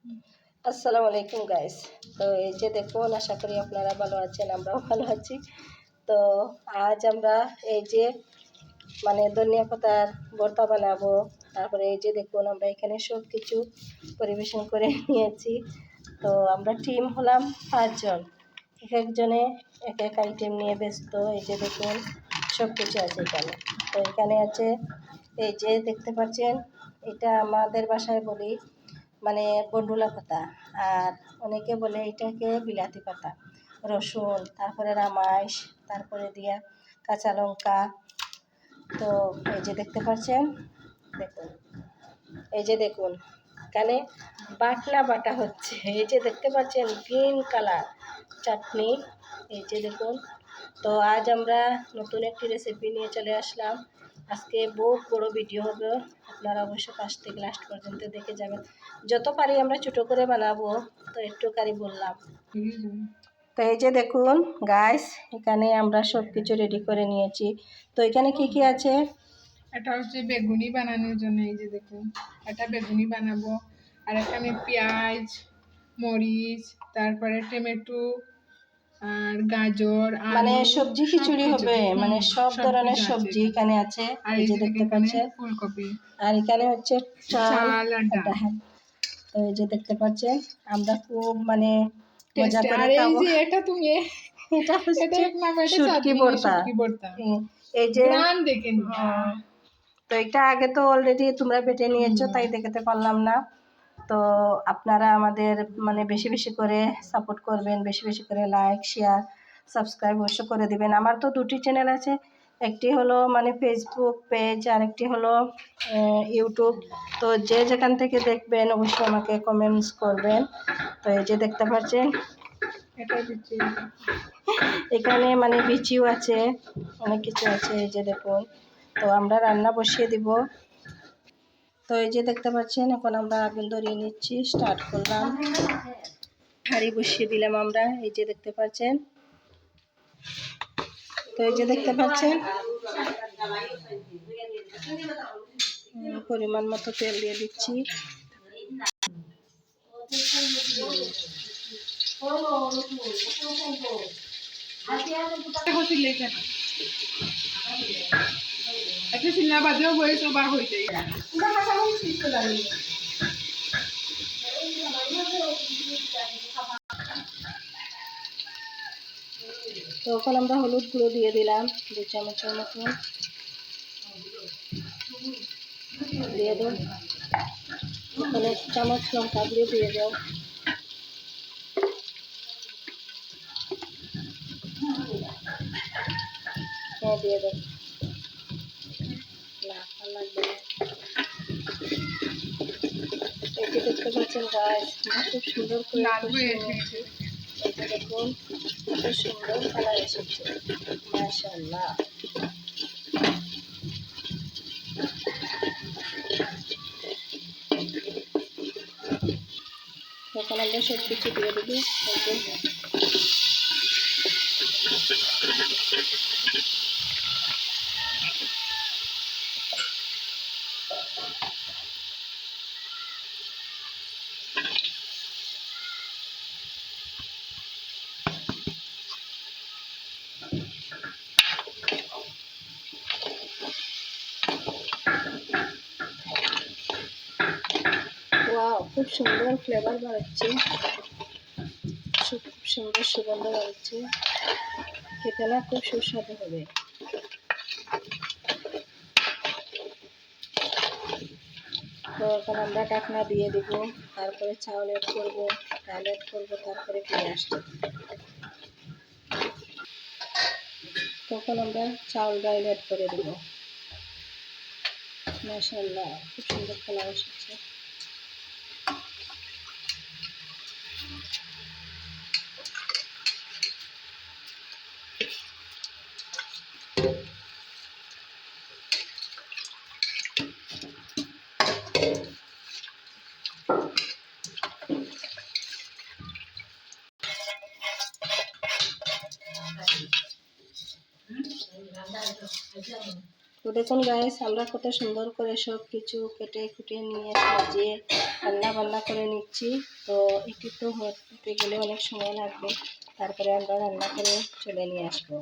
আসসালামু আলাইকুম গাইস। তো এই যে দেখুন, আশা করি আপনারা ভালো আছেন, আমরাও ভালো আছি। তো আজ আমরা এই যে ধনিয়া পাতার ভর্তা বানাবো। তারপরে এই যে দেখুন, আমরা এখানে সব কিছু পরিবেশন করে নিয়েছি। তো আমরা টিম হলাম 5 জন, এক একজনে এক এক আইটেম নিয়ে ব্যস্ত। এই যে দেখুন, সব কিছু আছে এখানে। তো এখানে আছে, এই যে দেখতে পাচ্ছেন, এটা আমাদের বাসায় বলি বন্ডুলা পাতা, আর অনেকে বলে এটাকে বিলাতি পাতা। রসুন, তারপরে রামাইশ, তারপরে দিয়া কাঁচা লঙ্কা। তো এই যে দেখতে পাচ্ছেন, দেখুন, এই যে দেখুন, এখানে বাটনা বাটা হচ্ছে। এই যে দেখতে পাচ্ছেন গ্রিন কালার চাটনি। এই যে দেখুন। তো আজ আমরা নতুন একটি রেসিপি নিয়ে চলে আসলাম। আজকে বহুত বড় ভিডিও হবে, আপনারা অবশ্যই ফার্স্ট থেকে লাস্ট পর্যন্ত দেখে যাবেন। যত পারি আমরা ছোটো করে বানাবো, তো একটু কারি বললাম। তো এই যে দেখুন গাইস, এখানে আমরা সব কিছু রেডি করে নিয়েছি। তো এখানে কি কি আছে? এটা হচ্ছে বেগুনি বানানোর জন্য। এই যে দেখুন, এটা বেগুনি বানাবো। আর এখানে পেঁয়াজ, মরিচ, তারপরে টমেটো আর গাজর, আলু, সবজি খিচুড়ি হবে, সব ধরনের সবজি এখানে আছে। আর এই যে দেখতে পাচ্ছেন ফুলকপি, আর এখানে হচ্ছে চাল চাল আর আর ডাল। ডাল। তো এই যে দেখতে পাচ্ছেন, আমরা খুব মজা করে আর এই খাবো। যে এটা তুমি এটা হচ্ছে শুটকি শুটকি ভর্তা। ভর্তা। এই যে গ্রাম দেখেন। তো এটা আগে তো অলরেডি তোমরা বেটে নিয়েছো, তাই দেখাতে পারলাম না। তো আপনারা আমাদের বেশি বেশি করে সাপোর্ট করবেন, বেশি বেশি করে লাইক, শেয়ার, সাবস্ক্রাইব অবশ্য করে দিবেন। আমার তো দুটি চ্যানেল আছে, একটি হলো ফেসবুক পেজ, আর একটি হলো ইউটিউব। তো যে যেখান থেকে দেখবেন অবশ্যই আমাকে কমেন্টস করবেন। তো এই যে দেখতে পাচ্ছেন, এখানে বিচিও আছে, অনেক কিছু আছে। এই যে দেখুন, তো আমরা রান্না বসিয়ে দিব। তো এই যে দেখতে পাচ্ছেন, এখন আমরা আগুন ধরিয়ে নিচ্ছি, স্টার্ট করলাম। হাঁড়ি বসিয়ে দিলাম আমরা। এই যে দেখতে পাচ্ছেন, তো এই যে দেখতে পাচ্ছেন পরিমাণ মতো তেল দিয়ে দিচ্ছি। তো এখন আমরা হলুদ গুঁড়ো দিয়ে দিলাম 2 চামচের মতো দিয়ে দাও। এখানে 1 চামচ লঙ্কা গুঁড়ো দিয়ে দাও। হ্যাঁ, দিয়ে দাও। না, আর লাগবে না। এই যে দেখতে পাচ্ছেন গাইস, খুব সুন্দর করে দেখুন, কত সুন্দর কালার এসেছে, মাশাআল্লাহ। এখন আমরা সব কিছু দিয়ে দেবো। ওয়াও, খুব সুন্দর ফ্লেভার বাড়ছে, খুব সুন্দর সুগন্ধ বাড়ছে, খেতে না খুব সুস্বাদু হবে। তো এখন আমরা ঢাকনা দিয়ে দিব, তারপরে চাউল অ্যাড করবো, ডাল অ্যাড করবো, তারপরে পেঁয়াজ। তখন আমরা চাউল ডাল অ্যাড করে দেব। মাশাআল্লাহ, খুব সুন্দর কালার এসেছে। তো দেখুন গাইস, আমরা কত সুন্দর করে সব কিছু কেটে কুটে নিয়ে সাজিয়ে রান্না বান্না করে নিচ্ছি। তো এটি তো হতে গেলে অনেক সময় লাগবে, তারপরে আমরা রান্না করে চলে নিয়ে আসবো।